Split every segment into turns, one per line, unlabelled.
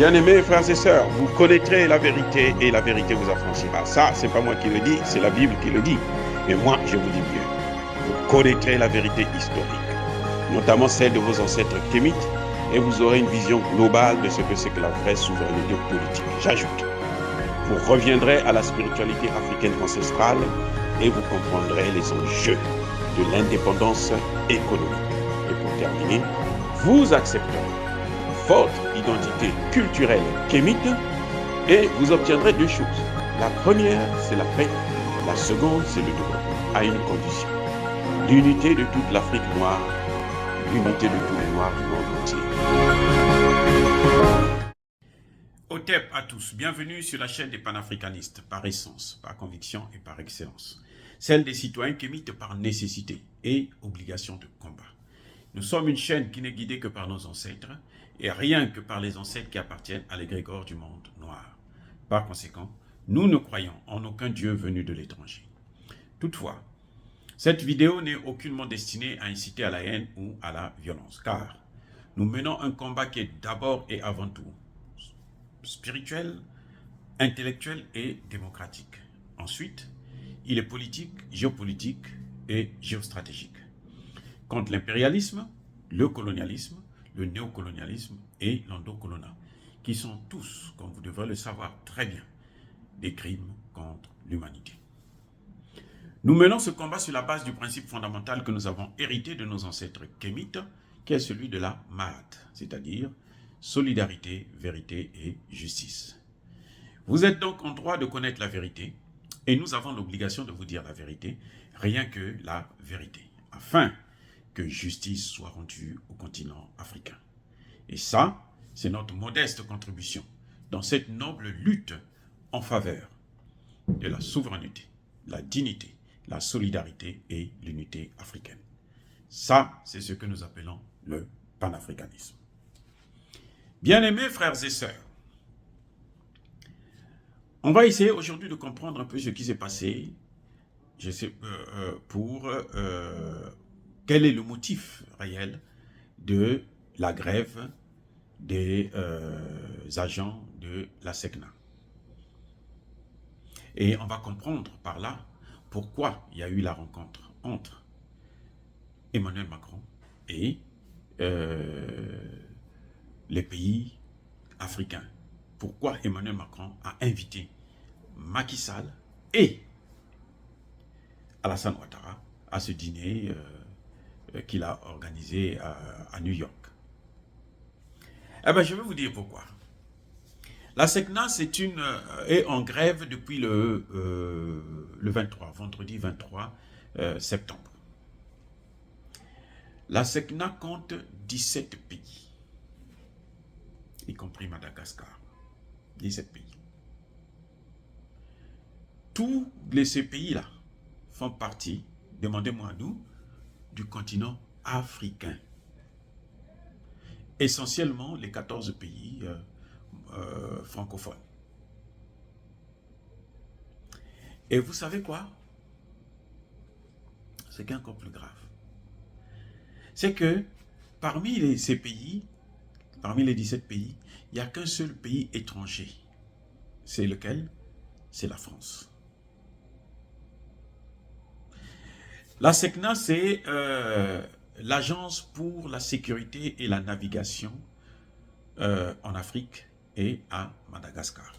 Bien-aimés frères et sœurs, vous connaîtrez la vérité et la vérité vous affranchira. Ça, c'est pas moi qui le dis, c'est la Bible qui le dit. Mais moi, je vous dis mieux. Vous connaîtrez la vérité historique, notamment celle de vos ancêtres kémites, et vous aurez une vision globale de ce que c'est que la vraie souveraineté politique. J'ajoute, vous reviendrez à la spiritualité africaine ancestrale et vous comprendrez les enjeux de l'indépendance économique. Et pour terminer, vous accepterez votre identité culturelle kémite et vous obtiendrez deux choses. La première, c'est la paix. La seconde, c'est le développement, à une condition. L'unité de toute l'Afrique noire, l'unité de tous les Noirs du monde entier. Otep à tous, bienvenue sur la chaîne des panafricanistes, par essence, par conviction et par excellence. Celle des citoyens kémites par nécessité et obligation de combat. Nous sommes une chaîne qui n'est guidée que par nos ancêtres, et rien que par les ancêtres qui appartiennent à l'égrégore du monde noir. Par conséquent, nous ne croyons en aucun Dieu venu de l'étranger. Toutefois, cette vidéo n'est aucunement destinée à inciter à la haine ou à la violence, car nous menons un combat qui est d'abord et avant tout spirituel, intellectuel et démocratique. Ensuite, il est politique, géopolitique et géostratégique. Contre l'impérialisme, le colonialisme, le néocolonialisme et l'endocoloniat, qui sont tous, comme vous devrez le savoir très bien, des crimes contre l'humanité. Nous menons ce combat sur la base du principe fondamental que nous avons hérité de nos ancêtres kémites, qui est celui de la Mahat, c'est-à-dire solidarité, vérité et justice. Vous êtes donc en droit de connaître la vérité, et nous avons l'obligation de vous dire la vérité, rien que la vérité, afin que justice soit rendue au continent africain. Et ça, c'est notre modeste contribution dans cette noble lutte en faveur de la souveraineté, la dignité, la solidarité et l'unité africaine. Ça, c'est ce que nous appelons le panafricanisme. Bien-aimés frères et sœurs, on va essayer aujourd'hui de comprendre un peu ce qui s'est passé quel est le motif réel de la grève des agents de la SECNA. Et on va comprendre par là pourquoi il y a eu la rencontre entre Emmanuel Macron et les pays africains. Pourquoi Emmanuel Macron a invité Macky Sall et Alassane Ouattara à ce dîner qu'il a organisé à New York. Eh bien, je vais vous dire pourquoi. La SECNA est en grève depuis le 23, vendredi 23 septembre. La SECNA compte 17 pays, y compris Madagascar. 17 pays. Tous ces pays-là font partie, demandez-moi nous, du continent africain. Essentiellement les 14 pays francophones. Et vous savez quoi? Ce qui est encore plus grave, c'est que parmi ces pays, parmi les 17 pays, il n'y a qu'un seul pays étranger. C'est lequel? C'est la France. La SECNA, c'est l'Agence pour la sécurité et la navigation en Afrique et à Madagascar.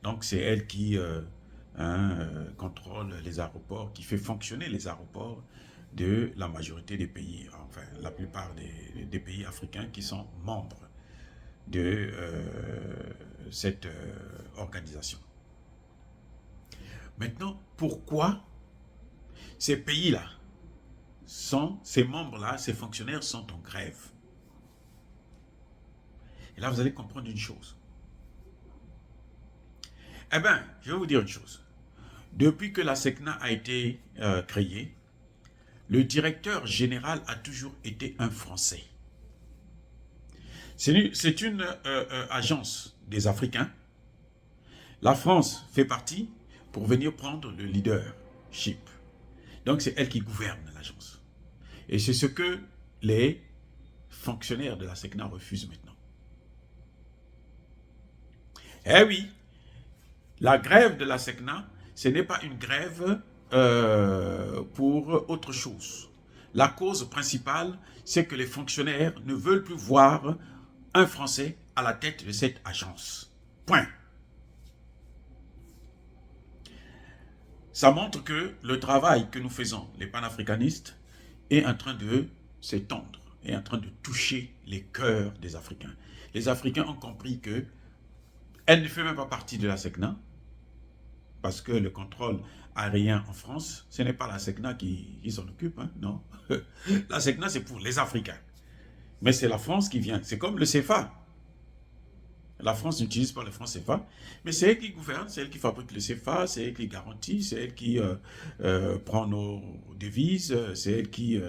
Donc c'est elle qui contrôle les aéroports, qui fait fonctionner les aéroports de la majorité des pays, enfin la plupart des pays africains qui sont membres de cette organisation. Maintenant, pourquoi ces pays-là, ces membres-là, ces fonctionnaires sont en grève? Et là, vous allez comprendre une chose. Eh bien, je vais vous dire une chose. Depuis que la SECNA a été créée, le directeur général a toujours été un Français. C'est une agence des Africains. La France fait partie pour venir prendre le leadership. Donc, c'est elle qui gouverne l'agence. Et c'est ce que les fonctionnaires de la SECNA refusent maintenant. Eh oui, la grève de la SECNA, ce n'est pas une grève pour autre chose. La cause principale, c'est que les fonctionnaires ne veulent plus voir un Français à la tête de cette agence. Point. Ça montre que le travail que nous faisons, les panafricanistes, est en train de s'étendre, est en train de toucher les cœurs des Africains. Les Africains ont compris que elle ne fait même pas partie de la SECNA, parce que le contrôle aérien en France, ce n'est pas la SECNA qui s'en occupe, hein, non. La SECNA, c'est pour les Africains. Mais c'est la France qui vient. C'est comme le CFA. La France n'utilise pas le franc CFA, mais c'est elle qui gouverne, c'est elle qui fabrique le CFA, c'est elle qui garantit, c'est elle qui prend nos devises, c'est elle qui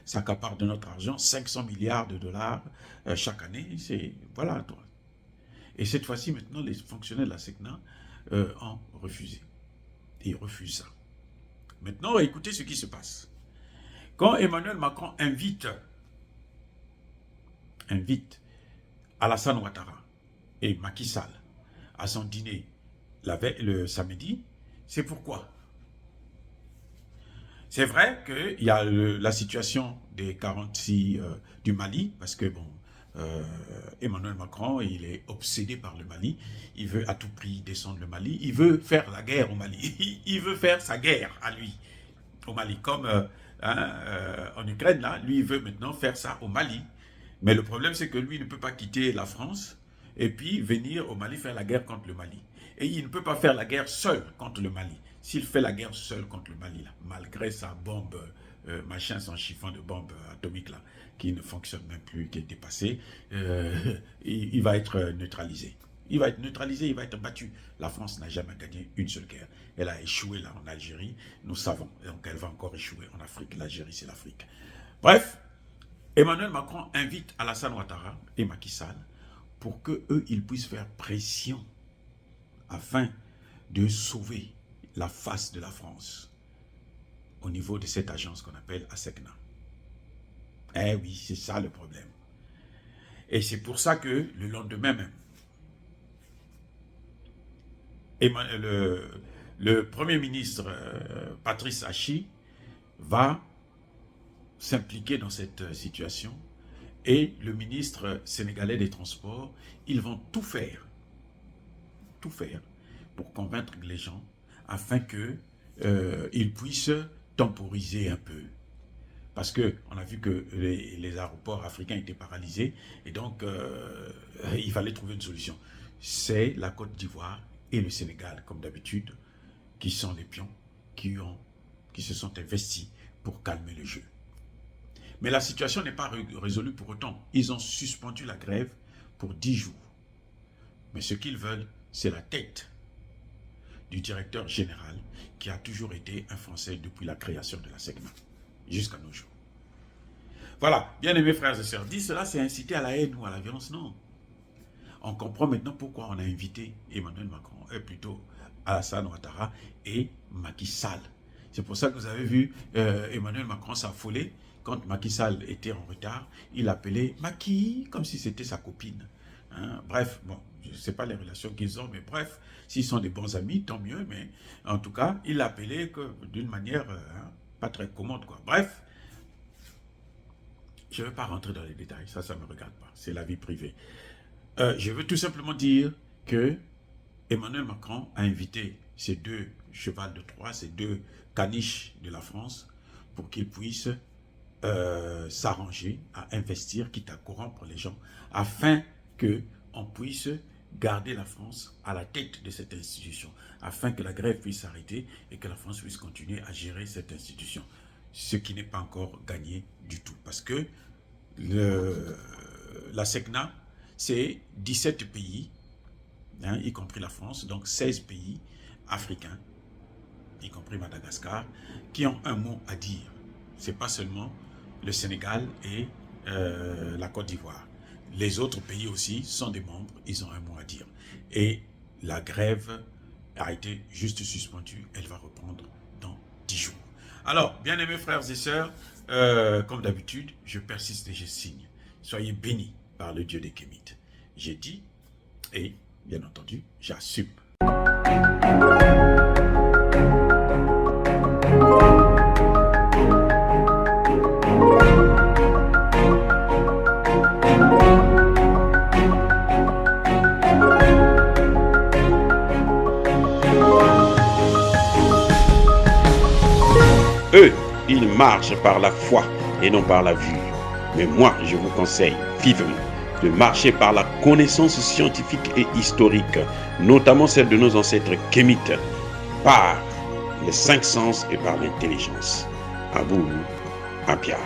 s'accapare de notre argent, 500 milliards de dollars chaque année. Voilà. Et cette fois-ci, maintenant, les fonctionnaires de la SECNA ont refusé. Ils refusent ça. Maintenant, écoutez ce qui se passe. Quand Emmanuel Macron invite Alassane Ouattara et Macky Sall à son dîner le samedi, c'est pourquoi. C'est vrai qu'il y a la situation des 46 du Mali, parce que bon, Emmanuel Macron, il est obsédé par le Mali, il veut à tout prix descendre le Mali, il veut faire la guerre au Mali, il veut faire sa guerre à lui, au Mali, comme en Ukraine, là, lui, il veut maintenant faire ça au Mali. Mais le problème, c'est que lui ne peut pas quitter la France et puis venir au Mali faire la guerre contre le Mali. Et il ne peut pas faire la guerre seul contre le Mali. S'il fait la guerre seul contre le Mali, là, malgré sa bombe, machin, son chiffon de bombe atomique, là, qui ne fonctionne même plus, qui est dépassé, il va être neutralisé. Il va être neutralisé, il va être battu. La France n'a jamais gagné une seule guerre. Elle a échoué là en Algérie, nous savons. Donc elle va encore échouer en Afrique. L'Algérie, c'est l'Afrique. Bref, Emmanuel Macron invite Alassane Ouattara et Macky Sall pour qu'eux, ils puissent faire pression afin de sauver la face de la France au niveau de cette agence qu'on appelle ASECNA. Eh oui, c'est ça le problème. Et c'est pour ça que le lendemain même, le Premier ministre Patrice Hachi va s'impliquer dans cette situation et le ministre sénégalais des Transports, ils vont tout faire pour convaincre les gens afin qu'ils puissent temporiser un peu. Parce qu'on a vu que les aéroports africains étaient paralysés et donc il fallait trouver une solution. C'est la Côte d'Ivoire et le Sénégal, comme d'habitude, qui sont les pions qui se sont investis pour calmer le jeu. Mais la situation n'est pas résolue pour autant. Ils ont suspendu la grève pour 10 jours. Mais ce qu'ils veulent, c'est la tête du directeur général qui a toujours été un Français depuis la création de la SECNA, jusqu'à nos jours. Voilà, bien aimés frères et sœurs, dire cela, c'est inciter à la haine ou à la violence, non. On comprend maintenant pourquoi on a invité Emmanuel Macron, plutôt Alassane Ouattara et Macky Sall. C'est pour ça que vous avez vu Emmanuel Macron s'affoler. Quand Macky Sall était en retard, il appelait Macky comme si c'était sa copine. Hein? Bref, bon, je ne sais pas les relations qu'ils ont, mais bref, s'ils sont des bons amis, tant mieux, mais en tout cas, il l'appelait d'une manière pas très commode, quoi. Bref, je ne vais pas rentrer dans les détails, ça ne me regarde pas, c'est la vie privée. Je veux tout simplement dire que Emmanuel Macron a invité ces deux chevals de Troie, ces deux caniches de la France, pour qu'ils puissent s'arranger à investir, quitte à corrompre les gens, afin qu'on puisse garder la France à la tête de cette institution, afin que la grève puisse s'arrêter et que la France puisse continuer à gérer cette institution. Ce qui n'est pas encore gagné du tout, parce que la SECNA, c'est 17 pays, hein, y compris la France, donc 16 pays africains, y compris Madagascar, qui ont un mot à dire. Ce n'est pas seulement le Sénégal et la Côte d'Ivoire. Les autres pays aussi sont des membres, ils ont un mot à dire. Et la grève a été juste suspendue, elle va reprendre dans 10 jours. Alors, bien aimés frères et sœurs, comme d'habitude, je persiste et je signe. Soyez bénis par le Dieu des Kémites. J'ai dit et bien entendu, j'assume. Eux, ils marchent par la foi et non par la vue. Mais moi, je vous conseille vivement de marcher par la connaissance scientifique et historique, notamment celle de nos ancêtres kémites, par les 5 sens et par l'intelligence. À vous, Apia.